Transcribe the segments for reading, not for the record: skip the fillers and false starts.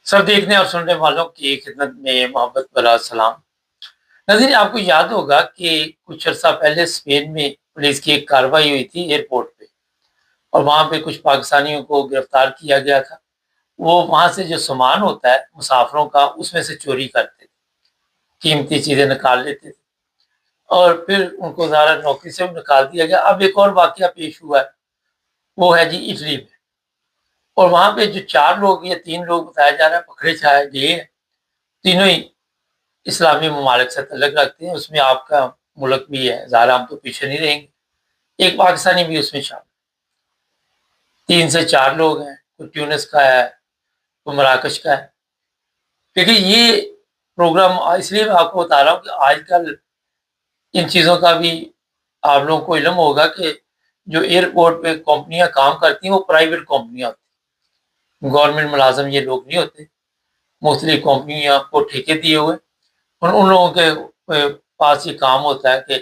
سب دیکھنے اور سننے والوں کی خدمت میں محبت بھرا سلام۔ ناظرین، آپ کو یاد ہوگا کہ کچھ عرصہ پہلے اسپین میں پولیس کی ایک کارروائی ہوئی تھی ایئرپورٹ پہ، اور وہاں پہ کچھ پاکستانیوں کو گرفتار کیا گیا تھا۔ وہ وہاں سے جو سامان ہوتا ہے مسافروں کا، اس میں سے چوری کرتے تھے، قیمتی چیزیں نکال لیتے تھے، اور پھر ان کو ظاہر نوکری سے بھی نکال دیا گیا۔ اب ایک اور واقعہ پیش ہوا ہے، وہ ہے جی اٹلی میں، اور وہاں پہ جو 4 لوگ یا 3 لوگ بتایا جا رہا ہے پکڑے جائے گئے ہیں، تینوں ہی اسلامی ممالک سے تعلق رکھتے ہیں۔ اس میں آپ کا ملک بھی ہے، ظاہر ہم تو پیچھے نہیں رہیں گے۔ ایک پاکستانی بھی اس میں شامل، 3 سے 4 لوگ ہیں، کوئی ٹیونس کا ہے، کوئی مراکش کا ہے۔ دیکھیے، یہ پروگرام اس لیے میں آپ کو بتا رہا ہوں کہ آج کل ان چیزوں کا بھی آپ لوگوں کو علم ہوگا کہ جو ایئرپورٹ پہ کمپنیاں کام کرتی ہیں وہ پرائیویٹ کمپنیاں ہوتی ہیں، گورنمنٹ ملازم یہ لوگ نہیں ہوتے۔ مختلف کمپنیاں کو ٹھیکے دیے ہوئے، اور ان لوگوں کے پاس یہ کام ہوتا ہے کہ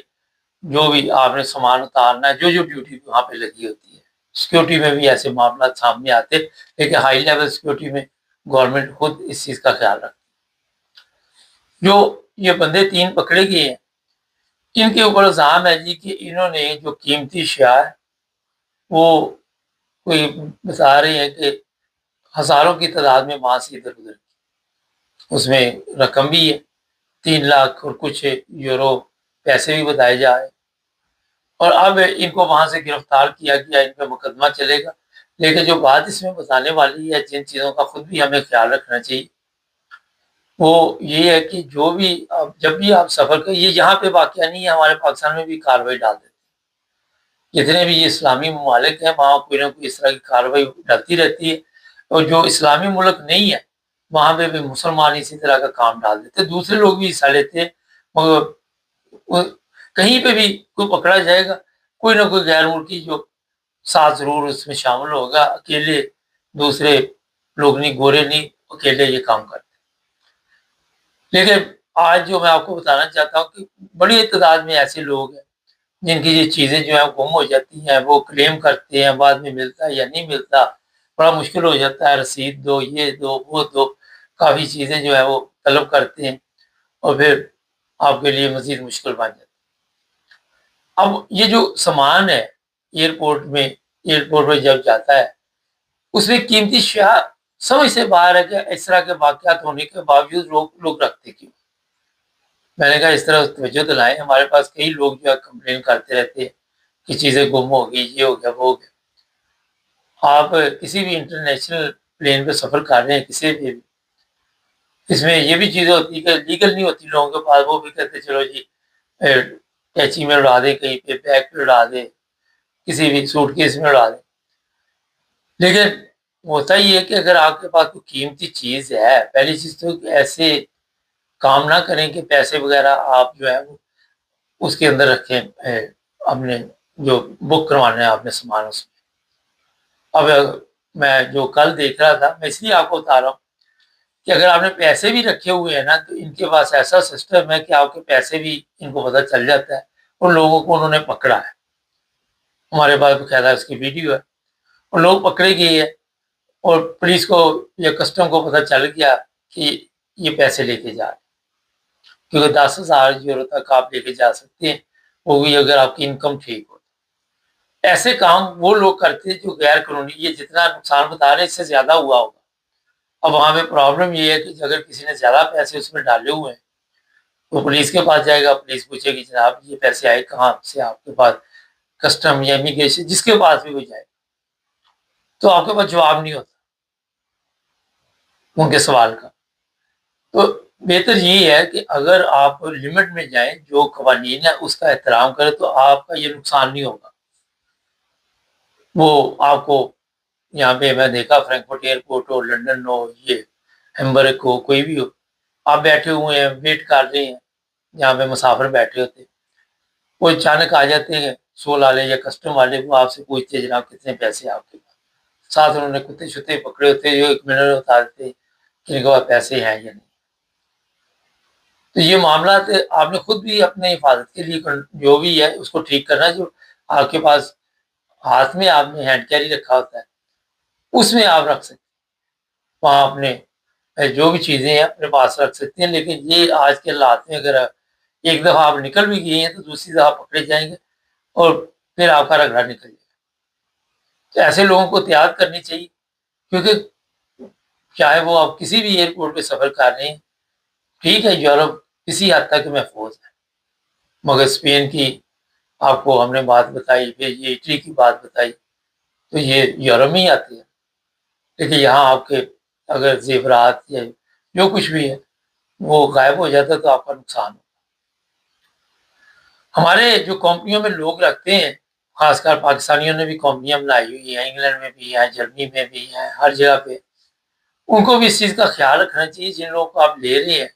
جو بھی آپ نے سامان اتارنا ہے، جو ڈیوٹی وہاں پہ لگی ہوتی ہے۔ سیکورٹی میں بھی ایسے معاملات سامنے آتے، لیکن ہائی لیول سیکورٹی میں گورنمنٹ خود اس چیز کا خیال رکھتی ہے۔ جو یہ بندے 3 پکڑے گئے ہیں، ان کے اوپر الزام ہے جی کہ انہوں نے جو قیمتی اشیاء ہے وہ کوئی بتا رہے ہیں کہ ہزاروں کی تعداد میں وہاں سے ادھر ادھر، اس میں رقم بھی ہے 3 لاکھ اور کچھ یورو پیسے بھی بتائے جا رہے ہیں۔ اور اب ان کو وہاں سے گرفتار کیا گیا، ان پہ مقدمہ چلے گا۔ لیکن جو بات اس میں بتانے والی ہے، جن چیزوں کا خود بھی ہمیں خیال رکھنا چاہیے، وہ یہ ہے کہ جو بھی جب بھی آپ سفر کریں، یہ یہاں پہ واقعہ نہیں ہے، ہمارے پاکستان میں بھی کارروائی ڈال دیتے ہیں۔ جتنے بھی یہ اسلامی ممالک ہیں وہاں کوئی نہ کوئی اس طرح کی کارروائی ڈلتی رہتی ہے، اور جو اسلامی ملک نہیں ہے وہاں پہ بھی مسلمان اسی طرح کا کام ڈال دیتے، دوسرے لوگ بھی حصہ لیتے ہیں، مگر کہیں پہ بھی کوئی پکڑا جائے گا، کوئی نہ کوئی غیر ملکی جو ساتھ ضرور اس میں شامل ہوگا۔ اکیلے دوسرے لوگ نہیں، گورے نہیں اکیلے یہ کام کرتے۔ لیکن آج جو میں آپ کو بتانا چاہتا ہوں کہ بڑی تعداد میں ایسے لوگ ہیں جن کی یہ چیزیں جو ہیں گم ہو جاتی ہیں، وہ کلیم کرتے ہیں، بعد میں ملتا ہے یا نہیں ملتا، بڑا مشکل ہو جاتا ہے، رسید دو، یہ دو، وہ دو، کافی چیزیں جو ہے وہ طلب کرتے ہیں، اور پھر آپ کے لیے مزید مشکل بن جاتی ہے۔ اب یہ جو سامان ہے ایئرپورٹ میں جب جاتا ہے، اس میں قیمتی اشیاء سمجھ سے باہر ہے کہ اس طرح کے واقعات ہونے کے باوجود لوگ رکھتے کیوں۔ میں نے کہا اس طرح توجہ دلائیں، ہمارے پاس کئی لوگ جو ہے کمپلین کرتے رہتے ہیں کہ چیزیں گم ہو گئی، یہ ہو گیا، وہ ہو گیا۔ آپ کسی بھی انٹرنیشنل پلین پہ سفر کر رہے ہیں، کسی بھی، اس میں یہ بھی چیزیں ہوتی ہے کہ لیگل نہیں ہوتی لوگوں کے پاس، وہ بھی کہتے چلو جی ٹیچی میں اڑا دیں، کہیں پہ بیگ پہ اڑا دیں، کسی بھی سوٹ کیس میں اڑا دیں۔ لیکن ہوتا ہی ہے کہ اگر آپ کے پاس کوئی قیمتی چیز ہے، پہلی چیز تو ایسے کام نہ کریں کہ پیسے وغیرہ آپ جو ہے وہ اس کے اندر رکھیں، اپنے جو بک کروانا ہے آپ نے سامان اس میں۔ اب میں جو کل دیکھ رہا تھا، میں اس لیے آپ کو بتا رہا ہوں کہ اگر آپ نے پیسے بھی رکھے ہوئے ہیں نا، تو ان کے پاس ایسا سسٹم ہے کہ آپ کے پیسے بھی ان کو پتہ چل جاتا ہے، اور لوگوں کو انہوں نے پکڑا ہے۔ ہمارے پاس باقاعدہ اس کی ویڈیو ہے، اور لوگ پکڑے گئے ہیں، اور پولیس کو یا کسٹم کو پتہ چل گیا کہ یہ پیسے لے کے جا رہے ہیں، کیونکہ 10,000 یورو تک آپ لے کے جا سکتے ہیں، وہ بھی اگر آپ کی انکم ٹھیک ہو۔ ایسے کام وہ لوگ کرتے ہیں جو غیر قانونی، یہ جتنا نقصان بتا رہے ہیں اس سے زیادہ ہوا ہوگا۔ اب وہاں پہ پرابلم یہ ہے کہ اگر کسی نے زیادہ پیسے اس میں ڈالے ہوئے ہیں تو پولیس کے پاس جائے گا، پولیس پوچھے گی جناب یہ پیسے آئے کہاں سے آپ کے پاس، کسٹم یا امیگریشن جس کے پاس بھی وہ جائے، تو آپ کے پاس جواب نہیں ہوتا ان کے سوال کا۔ تو بہتر یہ ہے کہ اگر آپ لمٹ میں جائیں، جو قوانین ہے اس کا احترام کریں، تو آپ کا یہ نقصان نہیں ہوگا۔ وہ آپ کو یہاں پہ میں دیکھا فرینکفرٹ ایئرپورٹ ہو، لنڈن ہو، یہ ہیمبرگ ہو، کوئی بھی ہو، آپ بیٹھے ہوئے ہیں، ویٹ کر رہے ہیں، جہاں پہ مسافر بیٹھے ہوتے ہیں، وہ اچانک آ جاتے ہیں 100 والے یا کسٹم والے، وہ آپ سے پوچھتے ہیں جناب کتنے پیسے آپ کے پاس، ساتھ انہوں نے کتے شتے پکڑے ہوتے ہیں جو 1 منٹ میں بتا دیتے ہیں کہ ان کے پاس پیسے ہیں یا نہیں۔ تو یہ معاملات آپ نے خود بھی اپنے حفاظت کے لیے جو بھی ہے اس کو ٹھیک کرنا، جو آپ کے پاس ہاتھ میں آپ نے ہینڈ کیری رکھا ہوتا ہے اس میں آپ رکھ سکتے، وہاں اپنے جو بھی چیزیں ہیں اپنے پاس رکھ سکتے ہیں، لیکن یہ آج کے حالات میں اگر ایک دفعہ آپ نکل بھی گئے ہیں تو دوسری دفعہ پکڑے جائیں گے اور پھر آپ کا رگڑا نکل جائے گا۔ تو ایسے لوگوں کو احتیاط کرنی چاہیے، کیونکہ چاہے وہ آپ کسی بھی ایئرپورٹ پہ سفر کر رہے ہیں، ٹھیک ہے یورپ کسی حد تک محفوظ ہے، مگر اسپین کی آپ کو ہم نے بات بتائی، پھر یہ اٹلی کی بات بتائی، تو یہ یورپ میں ہی آتی ہے، لیکن یہاں آپ کے اگر زیورات یا جو کچھ بھی ہے وہ غائب ہو جاتا ہے تو آپ کا نقصان ہو۔ ہمارے جو کمپنیوں میں لوگ رکھتے ہیں، خاص کر پاکستانیوں نے بھی کمپنیاں بنائی ہوئی ہیں، انگلینڈ میں بھی ہیں، جرمنی میں بھی ہیں، ہر جگہ پہ، ان کو بھی اس چیز کا خیال رکھنا چاہیے، جن لوگوں کو آپ لے رہے ہیں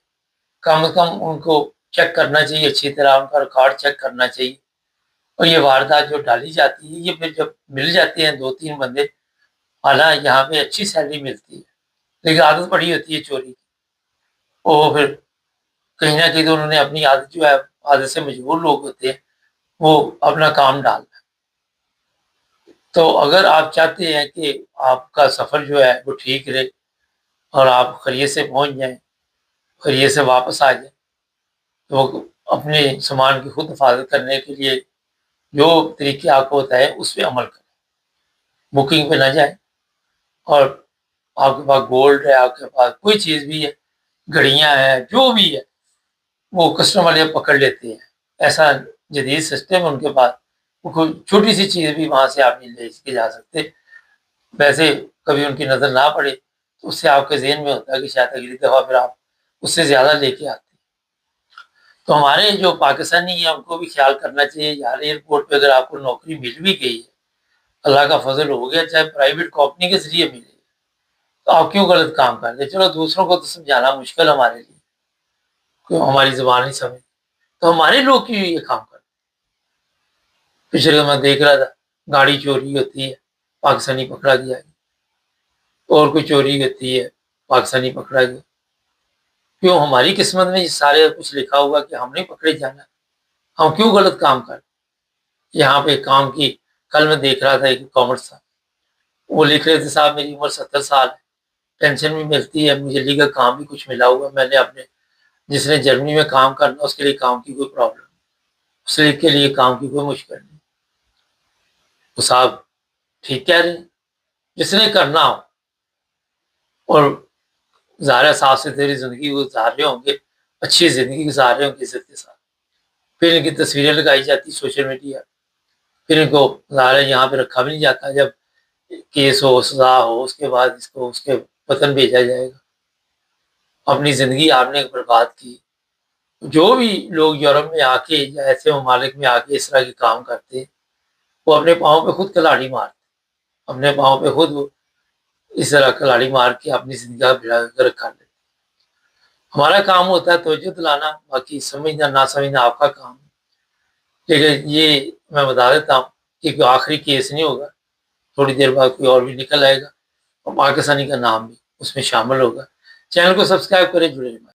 کم از کم ان کو چیک کرنا چاہیے، اچھی طرح ان کا ریکارڈ چیک کرنا چاہیے۔ اور یہ واردات جو ڈالی جاتی ہے، یہ پھر جب مل جاتے ہیں 2-3 بندے، حالانکہ یہاں پہ اچھی سیلری ملتی ہے لیکن عادت پڑی ہوتی ہے چوری کی، وہ پھر کہیں نہ کہیں تو انہوں نے اپنی عادت جو ہے، عادت سے مجبور لوگ ہوتے ہیں، وہ اپنا کام ڈالنا ہے۔ تو اگر آپ چاہتے ہیں کہ آپ کا سفر جو ہے وہ ٹھیک رہے اور آپ خیریت سے پہنچ جائیں، خیریت سے واپس آ جائیں، تو اپنے سامان کی خود حفاظت کرنے کے لیے جو طریقے آپ کو بتائے اس پہ عمل کریں، بکنگ پہ نہ جائیں، اور آپ کے پاس گولڈ ہے، آپ کے پاس کوئی چیز بھی ہے، گھڑیاں ہیں، جو بھی ہے، وہ کسٹم والے پکڑ لیتے ہیں، ایسا جدید سسٹم ہے ان کے پاس، وہ کوئی چھوٹی سی چیز بھی وہاں سے آپ نہیں لے کے جا سکتے، ویسے کبھی ان کی نظر نہ پڑے تو اس سے آپ کے ذہن میں ہوتا ہے کہ شاید اگلی دفعہ پھر آپ اس سے زیادہ لے کے آتے ہیں۔ تو ہمارے جو پاکستانی ہیں ان کو بھی خیال کرنا چاہیے، یار ایئرپورٹ پہ اگر آپ کو نوکری مل بھی گئی ہے، اللہ کا فضل ہو گیا، چاہے پرائیویٹ کمپنی کے ذریعے ملے، تو آپ کیوں غلط کام کر رہے ہیں؟ چلو دوسروں کو تو سمجھانا مشکل ہمارے لیے، کیوں ہماری زبان نہیں سمجھ، تو ہمارے لوگ کیوں یہ کام کرتے؟ پچھلے میں دیکھ رہا تھا گاڑی چوری ہوتی ہے، پاکستانی پکڑا گیا، اور کوئی چوری ہوتی ہے، پاکستانی پکڑا گیا۔ کیوں ہماری قسمت میں یہ سارے کچھ لکھا ہوا کہ ہم نہیں پکڑے جانا، ہم کیوں غلط کام کر یہاں پہ کام کی؟ کل میں دیکھ رہا تھا ایک کامرس تھا، وہ لکھ رہے تھے صاحب میری عمر 70 سال ہے، پینشن بھی ملتی ہے، مجھے لیگل کام بھی کچھ ملا ہوا، میں نے اپنے جس نے جرمنی میں کام کرنا اس کے لیے کام کی کوئی پرابلم نہیں، اس کے لیے کام کی کوئی مشکل نہیں۔ تو صاحب ٹھیک کہہ رہے ہیں، جس نے کرنا ہو اور ظاہر صاف ستھری زندگی گزار رہے ہوں گے، اچھی زندگی گزار رہے ہوں گے عزت کے ساتھ، پھر ان کی تصویریں لگائی جاتی سوشل میڈیا، پھر ان کو ظاہر یہاں پہ رکھا بھی نہیں جاتا، جب کیس ہو، سزا ہو، اس کے بعد اس کو اس کے وطن بھیجا جائے گا۔ اپنی زندگی آپ نے برباد کی۔ جو بھی لوگ یورپ میں آ کے یا ایسے ممالک میں آ کے اس طرح کے کام کرتے ہیں، وہ اپنے پاؤں پہ خود کلاڑی مارتے، اپنے پاؤں پہ خود اس طرح کلاڑی مار کے اپنی زندگی کا بیڑا غرق کر لیتے۔ ہمارا کام ہوتا ہے توجہ دلانا، باقی سمجھنا نہ سمجھنا آپ کا کام ہے، لیکن یہ میں بتا دیتا ہوں کہ کوئی آخری کیس نہیں ہوگا، تھوڑی دیر بعد کوئی اور بھی نکل آئے گا اور پاکستانی کا نام بھی اس میں شامل ہوگا۔ چینل کو سبسکرائب کریں، جڑے رہیں۔